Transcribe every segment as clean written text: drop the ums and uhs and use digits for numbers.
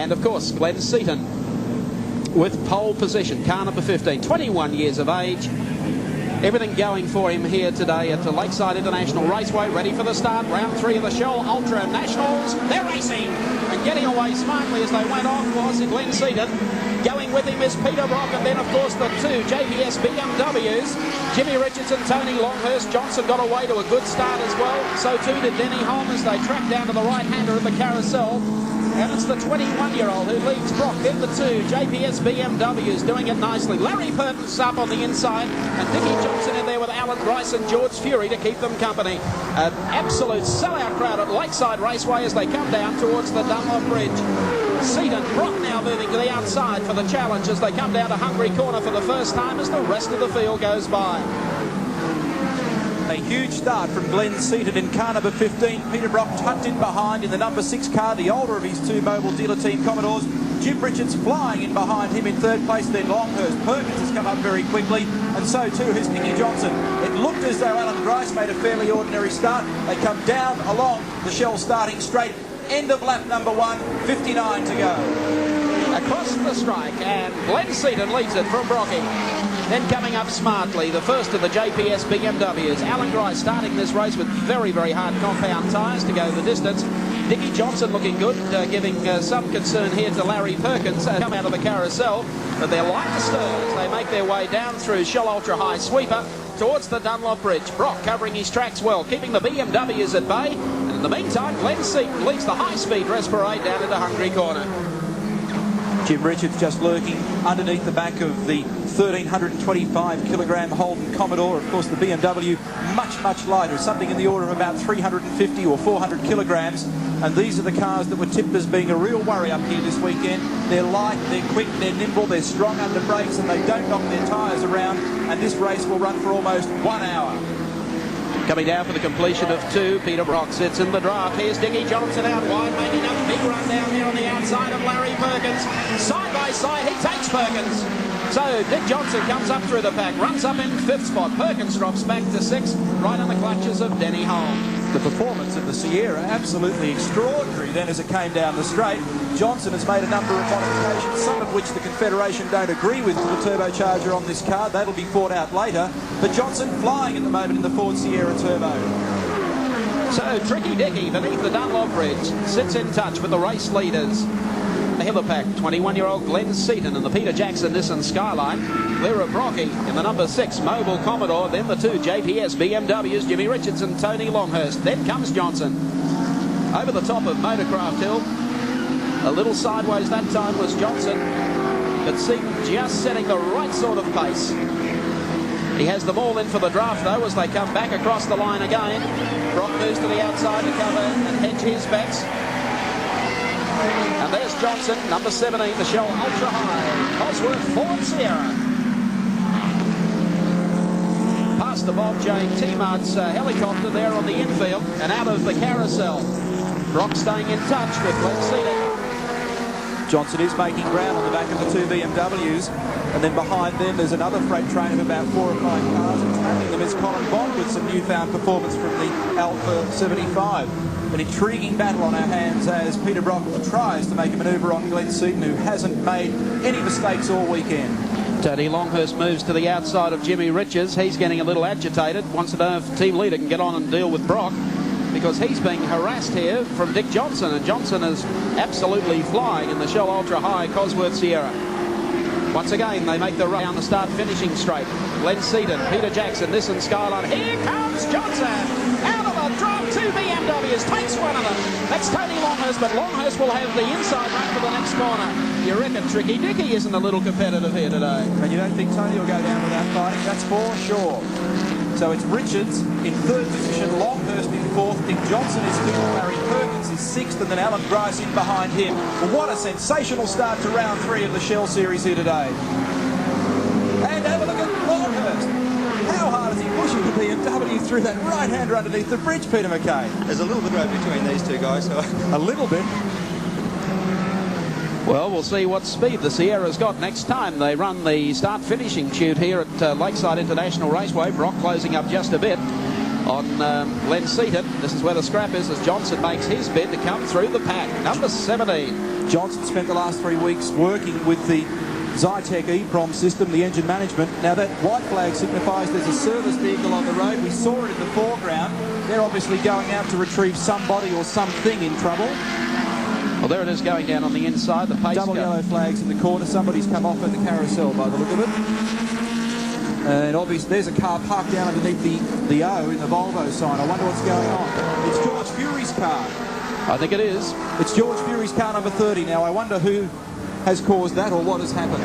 And of course, Glenn Seaton with pole position, car number 15, 21 years of age. Everything going for him here today at the Lakeside International Raceway. Ready for the start. Round 3 of the Shell Ultra Nationals. They're racing and getting away smartly as they went off was Glenn Seaton. Going with him is Peter Brock, and then of course the 2 JPS BMWs. Jimmy Richards and Tony Longhurst. Johnson got away to a good start as well. So too did Denny Holm as they tracked down to the right-hander of the carousel. And it's the 21-year-old who leads Brock. Then the 2 JPS BMWs doing it nicely. Larry Purton's up on the inside, and Dickie Johnson in there with Alan Grice and George Fury to keep them company. An absolute sellout crowd at Lakeside Raceway as they come down towards the Dunlop Bridge. Seaton, Brock now moving to the outside for the challenge as they come down to Hungry Corner for the first time as the rest of the field goes by. A huge start from Glenn Seaton in car number 15. Peter Brock tucked in behind in the number 6 car, the older of his 2 mobile dealer team Commodores. Jim Richards flying in behind him in 3rd place. Then Longhurst. Perkins has come up very quickly, and so too has Nicky Johnson. It looked as though Alan Grice made a fairly ordinary start. They come down along the Shell starting straight. End of lap number 1, 59 to go. Across the strike, and Glenn Seaton leads it from Brocky. Then coming up smartly, the first of the JPS BMWs. Alan Grice starting this race with very, very hard compound tyres to go the distance. Dickie Johnson looking good, giving some concern here to Larry Perkins. Come out of the carousel, but they're like the Sturs. They make their way down through Shell Ultra High Sweeper towards the Dunlop Bridge. Brock covering his tracks well, keeping the BMWs at bay. And in the meantime, Glenn Seaton leads the high-speed Dress Parade down into Hungry Corner. Jim Richards just lurking underneath the back of the 1,325 kilogram Holden Commodore. Of course, the BMW much, much lighter, something in the order of about 350 or 400 kilograms. And these are the cars that were tipped as being a real worry up here this weekend. They're light, they're quick, they're nimble, they're strong under brakes, and they don't knock their tyres around. And this race will run for almost 1 hour. Coming down for the completion of 2, Peter Brock sits in the draft. Here's Dickie Johnson out wide, making a big run down here on the outside of Larry Perkins. Side by side, he takes Perkins. So Dick Johnson comes up through the pack, runs up in 5th spot. Perkins drops back to 6th, right in the clutches of Denny Holm. The performance of the Sierra absolutely extraordinary then as it came down the straight. Johnson has made a number of modifications, some of which the Confederation don't agree with, to the turbocharger on this car. That'll be fought out later. But Johnson flying at the moment in the Ford Sierra Turbo. So Tricky Dicky beneath the Dunlop Bridge sits in touch with the race leaders. The Hillerpack, 21-year-old Glenn Seaton and the Peter Jackson Nissan Skyline. Clear of Brocky in the number 6 Mobile Commodore. Then the 2 JPS BMWs, Jimmy Richards and Tony Longhurst. Then comes Johnson. Over the top of Motorcraft Hill. A little sideways that time was Johnson. But Seaton just setting the right sort of pace. He has them all in for the draft though as they come back across the line again. Brock moves to the outside to cover and hedge his bets. And there's Johnson, number 17, the Shell Ultra High, Cosworth Ford Sierra. Past the Bob Jane T-Mart's helicopter there on the infield and out of the carousel. Brock staying in touch with Glenn Seaton. Johnson is making ground on the back of the 2 BMWs. And then behind them, there's another freight train of about 4 or 5 cars. And tracking them is Colin Bond with some newfound performance from the Alpha 75. An intriguing battle on our hands as Peter Brock tries to make a manoeuvre on Glenn Seaton, who hasn't made any mistakes all weekend. Tony Longhurst moves to the outside of Jimmy Richards. He's getting a little agitated. Wants to know if the team leader can get on and deal with Brock, because he's being harassed here from Dick Johnson, and Johnson is absolutely flying in the Shell Ultra High Cosworth Sierra. Once again, they make the run down the start-finishing straight. Glenn Seaton, Peter Jackson, Nissan Skyline. Here comes Johnson! Out of the drop, 2 BMWs, takes one of them. That's Tony Longhurst, but Longhurst will have the inside run for the next corner. You reckon Tricky Dicky isn't a little competitive here today? And you don't think Tony will go down without fighting? That's for sure. So it's Richards in 3rd position, Longhurst in 4th, Dick Johnson is 5th, Larry Perkins is 6th, and then Alan Grice in behind him. Well, what a sensational start to round 3 of the Shell Series here today. And have a look at Longhurst. How hard is he pushing the BMW through that right-hander underneath the bridge, Peter McKay? There's a little bit of road between these 2 guys. So. A little bit. Well, we'll see what speed the Sierra's got next time they run the start-finishing shoot here at Lakeside International Raceway. Brock closing up just a bit. on Glenn Seaton. This is where the scrap is as Johnson makes his bid to come through the pack. Number 17. Johnson spent the last 3 weeks working with the Zytec EPROM system, the engine management. Now that white flag signifies there's a service vehicle on the road. We saw it in the foreground. They're obviously going out to retrieve somebody or something in trouble. Well, there it is going down on the inside. The pace Double yellow flags in the corner. Somebody's come off at the carousel by the look of it. And obviously there's a car parked down underneath the O in the Volvo sign. I wonder what's going on. It's George Fury's car. I think it is. It's George Fury's car number 30. Now I wonder who has caused that or what has happened.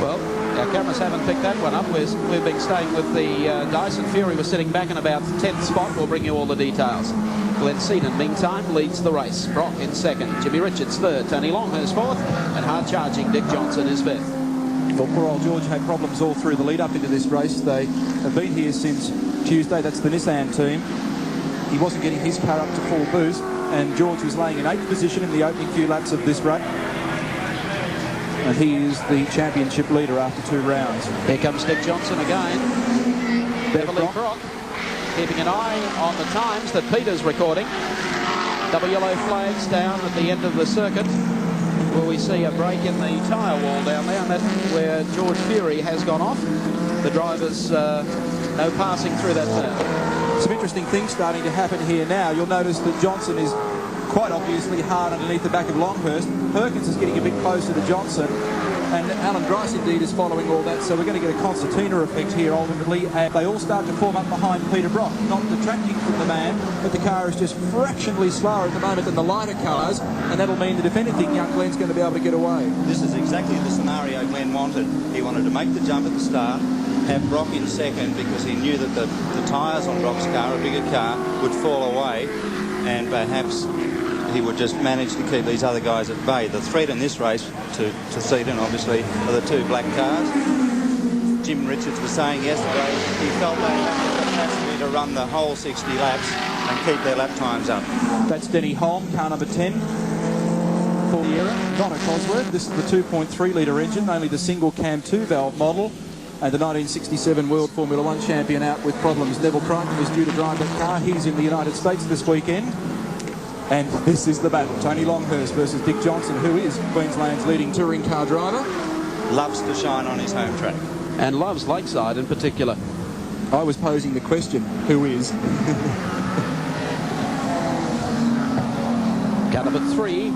Well, our cameras haven't picked that one up. We've been staying with the Dyson. Fury was sitting back in about 10th spot. We'll bring you all the details. Glenn Seaton, meantime, leads the race. Brock in second. Jimmy Richards third. Tony Longhurst fourth. And hard-charging Dick Johnson is fifth. Well, poor old George had problems all through the lead-up into this race. They have been here since Tuesday. That's the Nissan team. He wasn't getting his car up to full boost, and George was laying in 8th position in the opening few laps of this race. And he is the championship leader after 2 rounds. Here comes Dick Johnson again. Beverly Brock keeping an eye on the times that Peter's recording. Double yellow flags down at the end of the circuit. Will we see a break in the tyre wall down there, and that's where George Fury has gone off. The drivers no passing through that turn. Some interesting things starting to happen here now. You'll notice that Johnson is quite obviously hard underneath the back of Longhurst. Perkins is getting a bit closer to Johnson, and Alan Grice indeed is following all that, so we're going to get a concertina effect here ultimately, and they all start to form up behind Peter Brock, not detracting from the man, but the car is just fractionally slower at the moment than the lighter cars, and that'll mean that if anything, young Glenn's going to be able to get away. This is exactly the scenario Glenn wanted. He wanted to make the jump at the start, have Brock in second, because he knew that the tyres on Brock's car, a bigger car, would fall away, and perhaps he would just manage to keep these other guys at bay. The threat in this race to Seaton, obviously, are the 2 black cars. Jim Richards was saying yesterday he felt they had the capacity to run the whole 60 laps and keep their lap times up. That's Denny Holm, car number 10 for the era. Donna Cosworth. This is the 2.3 litre engine, only the single cam 2-valve model. And the 1967 World Formula 1 champion out with problems. Neville Crichton is due to drive that car. He's in the United States this weekend. And this is the battle. Tony Longhurst versus Dick Johnson, who is Queensland's leading touring car driver. Loves to shine on his home track. And loves Lakeside in particular. I was posing the question, who is? Car number 3,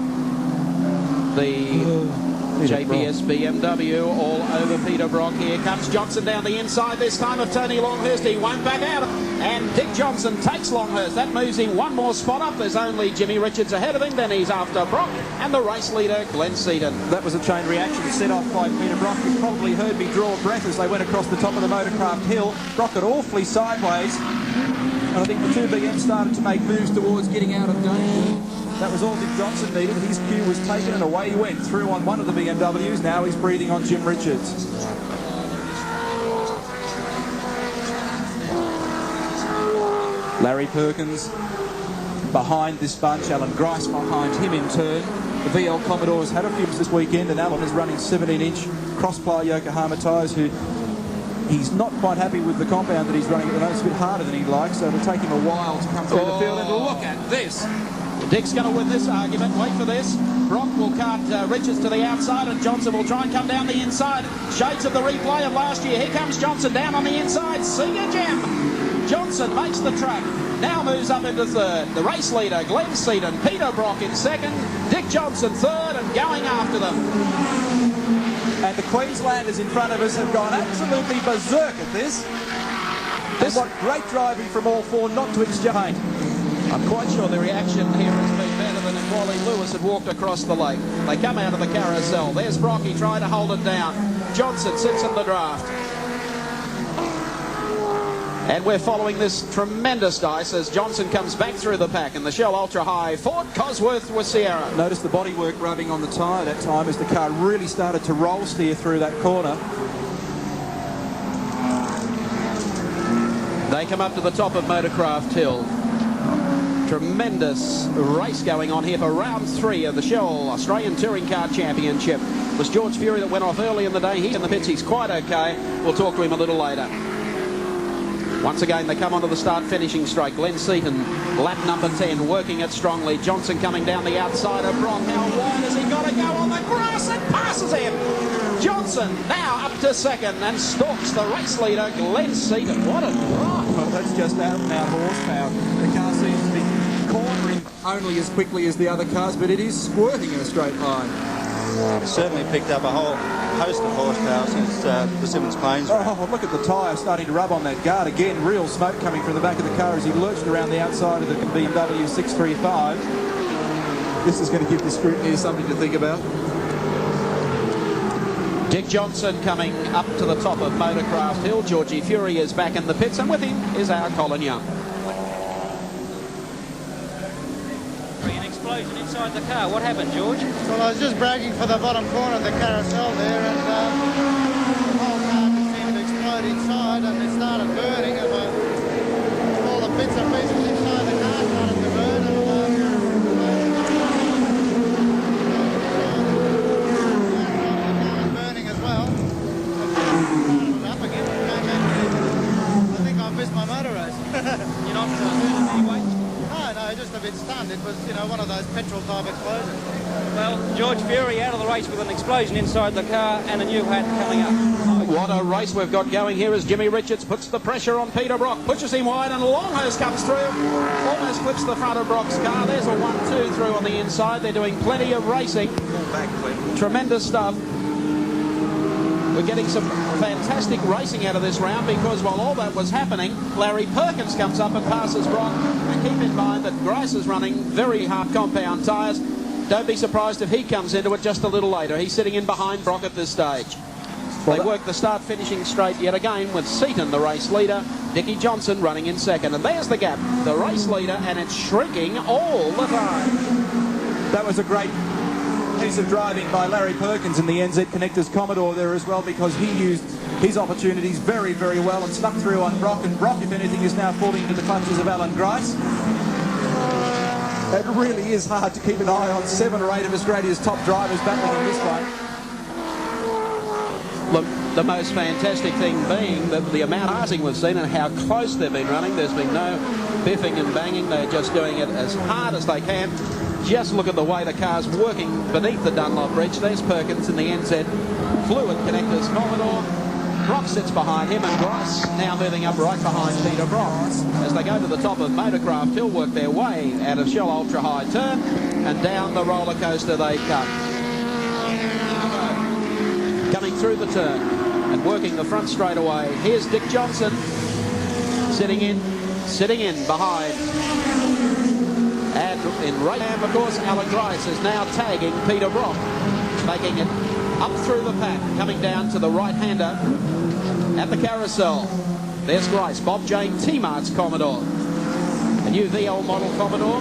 the JPS BMW all over Peter Brock. Here comes Johnson down the inside this time of Tony Longhurst. He won't back out, and Dick Johnson takes Longhurst. That moves him 1 more spot up. There's only Jimmy Richards ahead of him. Then he's after Brock and the race leader Glenn Seaton. That was a chain reaction set off by Peter Brock. You probably heard me draw breath as they went across the top of the Motorcraft hill. Brock got awfully sideways, and I think the 2BM started to make moves towards getting out of danger. That was all Dick Johnson needed. His cue was taken and away he went. Through on one of the BMWs. Now he's breathing on Jim Richards. Larry Perkins behind this bunch. Alan Grice behind him in turn. The VL Commodores had a few this weekend, and Alan is running 17-inch cross-ply Yokohama tyres, who he's not quite happy with the compound that he's running at the moment. It's a bit harder than he'd like, so it'll take him a while to come through the field. And look at this. Dick's going to win this argument. Wait for this. Brock will cut Richards to the outside, and Johnson will try and come down the inside. Shades of the replay of last year. Here comes Johnson down on the inside. See ya, Jim. Johnson makes the track. Now moves up into third. The race leader, Glenn Seaton. Peter Brock in second. Dick Johnson third, and going after them. And the Queenslanders in front of us have gone absolutely berserk at this. And what great driving from all 4 not to exchange. I'm quite sure the reaction here has been better than if Wally Lewis had walked across the lake. They come out of the carousel. There's Brocky trying to hold it down. Johnson sits in the draft. And we're following this tremendous dice as Johnson comes back through the pack in the Shell Ultra High Ford Cosworth with Sierra. Notice the bodywork rubbing on the tyre that time as the car really started to roll steer through that corner. They come up to the top of Motorcraft Hill. Tremendous race going on here for round 3 of the Shell Australian Touring Car Championship. It was George Fury that went off early in the day. He's in the pits. He's quite okay. We'll talk to him a little later. Once again, they come onto the start-finishing straight. Glenn Seaton, lap number 10, working it strongly. Johnson coming down the outside of Brock. How wide has he got to go on the grass? It passes him. Johnson now up to second and stalks the race leader, Glenn Seaton. What a drive. Well, that's just out and out horsepower. The car seems to be cornering only as quickly as the other cars, but it is squirting in a straight line. It's certainly picked up a whole host of horsepower since the Simmons Plains round. Oh, look at the tyre starting to rub on that guard again. Real smoke coming from the back of the car as he lurched around the outside of the BMW 635. This is going to give the scrutineer something to think about. Dick Johnson coming up to the top of Motorcraft Hill. Georgie Fury is back in the pits, and with him is our Colin Young. An explosion inside the car. What happened, George? Well, I was just braking for the bottom corner of the carousel there, and the whole car just seemed to explode inside, and it started burning, and all the bits and pieces inside the car started to burn, and burning as well. And started it up again and came back. I think I missed my motor race. You're not hurt anyway? No, just a bit stunned. It was, one of those petrol-type explosions. Well, George Fury out of the race with an explosion inside the car and a new hat coming up. What a race we've got going here as Jimmy Richards puts the pressure on Peter Brock, pushes him wide, and Longhurst comes through, almost clips the front of Brock's car. There's a 1-2 through on the inside. They're doing plenty of racing. Tremendous stuff. We're getting some fantastic racing out of this round, because while all that was happening, Larry Perkins comes up and passes Brock. And keep in mind that Grice is running very hard compound tyres. Don't be surprised if he comes into it just a little later. He's sitting in behind Brock at this stage. They work the start-finishing straight yet again with Seaton, the race leader, Dickie Johnson running in second. And there's the gap, the race leader, and it's shrinking all the time. That was a great piece of driving by Larry Perkins in the NZ Connectors Commodore there as well, because he used his opportunities very, very well and snuck through on Brock, and Brock, if anything, is now falling into the clutches of Alan Grice. It really is hard to keep an eye on 7 or 8 of Australia's top drivers battling in this one. Look, the most fantastic thing being that the amount of passing we've seen and how close they've been running. There's been no biffing and banging. They're just doing it as hard as they can. Just look at the way the car's working beneath the Dunlop Bridge. There's Perkins in the NZ Fluid Connectors Commodore. Brock sits behind him, and Grice now moving up right behind Peter Brock. As they go to the top of Motorcraft Hill, work their way out of Shell Ultra High Turn, and down the roller coaster they come. Coming through the turn and working the front straightaway. Here's Dick Johnson sitting in behind. And in right hand, of course, Alan Grice is now tagging Peter Brock, making it up through the pack, coming down to the right-hander at the carousel. There's Grice, Bob Jane T-Mart's Commodore. A new VL model Commodore,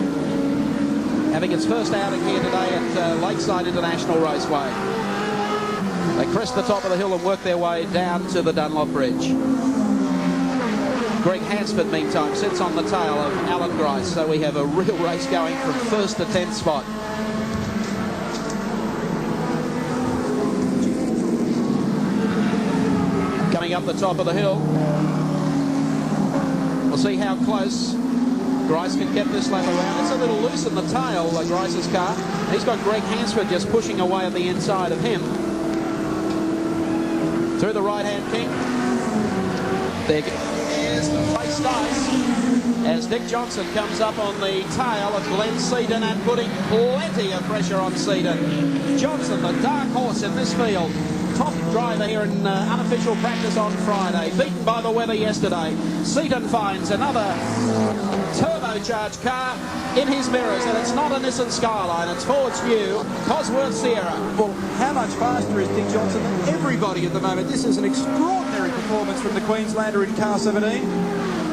having its first outing here today at Lakeside International Raceway. They crest the top of the hill and work their way down to the Dunlop Bridge. Greg Hansford, meantime, sits on the tail of Alan Grice, so we have a real race going from first to 10th spot. Coming up the top of the hill. We'll see how close Grice can get this lap around. It's a little loose in the tail, Grice's car. He's got Greg Hansford just pushing away at the inside of him. Through the right-hand king. There's the face dice as Dick Johnson comes up on the tail of Glenn Seaton and putting plenty of pressure on Seaton. Johnson, the dark horse in this field. Top driver here in unofficial practice on Friday. Beaten by the weather yesterday. Seaton finds another turbocharged car in his mirrors, and it's not a Nissan Skyline, it's Ford's new Cosworth Sierra. Well, how much faster is Dick Johnson than everybody at the moment? This is an extraordinary performance from the Queenslander in car 17.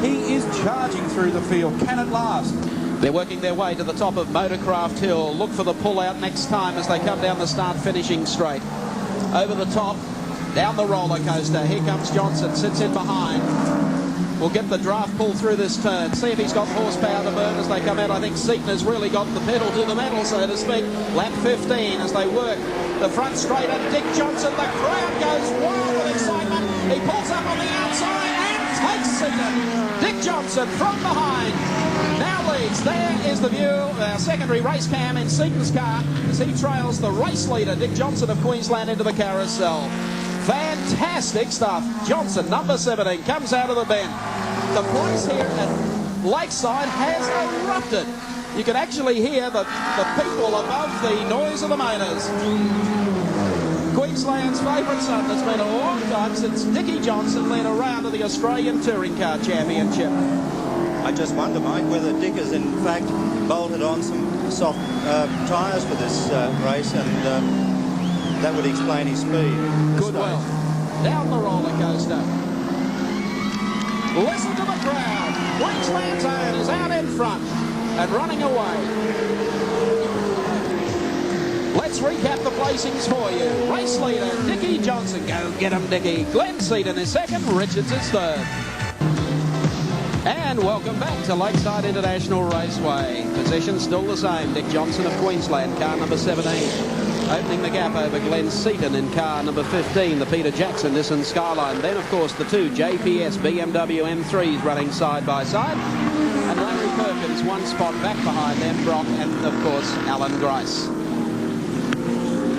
He is charging through the field. Can it last? They're working their way to the top of Motorcraft Hill. Look for the pull-out next time as they come down the start-finishing straight. Over the top, down the roller coaster. Here comes Johnson, sits in behind. We'll get the draft pull through this turn. See if he's got horsepower to burn as they come out. I think Seaton has really got the pedal to the metal, so to speak. Lap 15 as they work the front straight. And Dick Johnson, the crowd goes wild with excitement. He pulls up on the outside and takes Seaton. Dick Johnson from behind now leads. There is the view, secondary race cam in Seaton's car as he trails the race leader, Dick Johnson of Queensland, into the carousel. Fantastic stuff. Johnson, number 17, comes out of the bend. The place here at Lakeside has erupted. You can actually hear the people above the noise of the motors. Queensland's favourite son. It's been a long time since Dickie Johnson led a round of the Australian Touring Car Championship. I just wonder, Mike, whether Dick has in fact bolted on some soft tyres for this race, and that would explain his speed. Good well. Down the roller coaster. Listen to the crowd. Queensland's own is out in front and running away. Let's recap the placings for you. Race leader, Dickie Johnson. Go get him, Dickie. Glenn Seaton is second. Richards is third. And welcome back to Lakeside International Raceway. Position still the same. Dick Johnson of Queensland, car number 17. Opening the gap over Glenn Seaton in car number 15, the Peter Jackson Nissan Skyline. Then, of course, the two JPS BMW M3s running side by side. And Larry Perkins, one spot back behind them, Brock, and, of course, Alan Grice.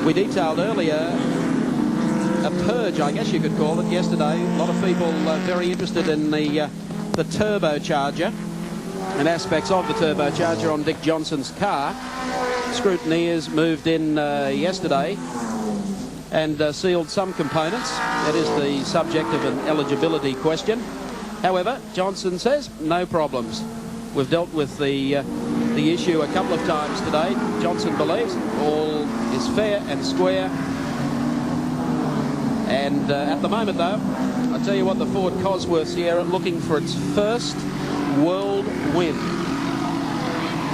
We detailed earlier a purge, I guess you could call it, yesterday. A lot of people very interested in the turbocharger and aspects of the turbocharger on Dick Johnson's car. Scrutineers moved in yesterday and sealed some components. That is the subject of an eligibility question. However, Johnson says no problems. We've dealt with the issue a couple of times today. Johnson believes all is fair and square. And at the moment, though, I tell you what, the Ford Cosworth Sierra looking for its first world win.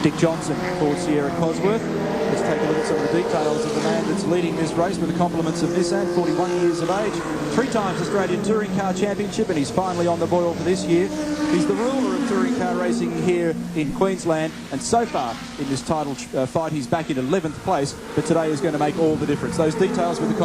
Dick Johnson, Ford Sierra Cosworth. Let's take a look at some of the details of the man that's leading this race with the compliments of Nissan, 41 years of age, 3 times Australian Touring Car Championship, and he's finally on the boil for this year. He's the ruler of touring car racing here in Queensland, and so far in this title fight he's back in 11th place, but today is going to make all the difference. Those details with the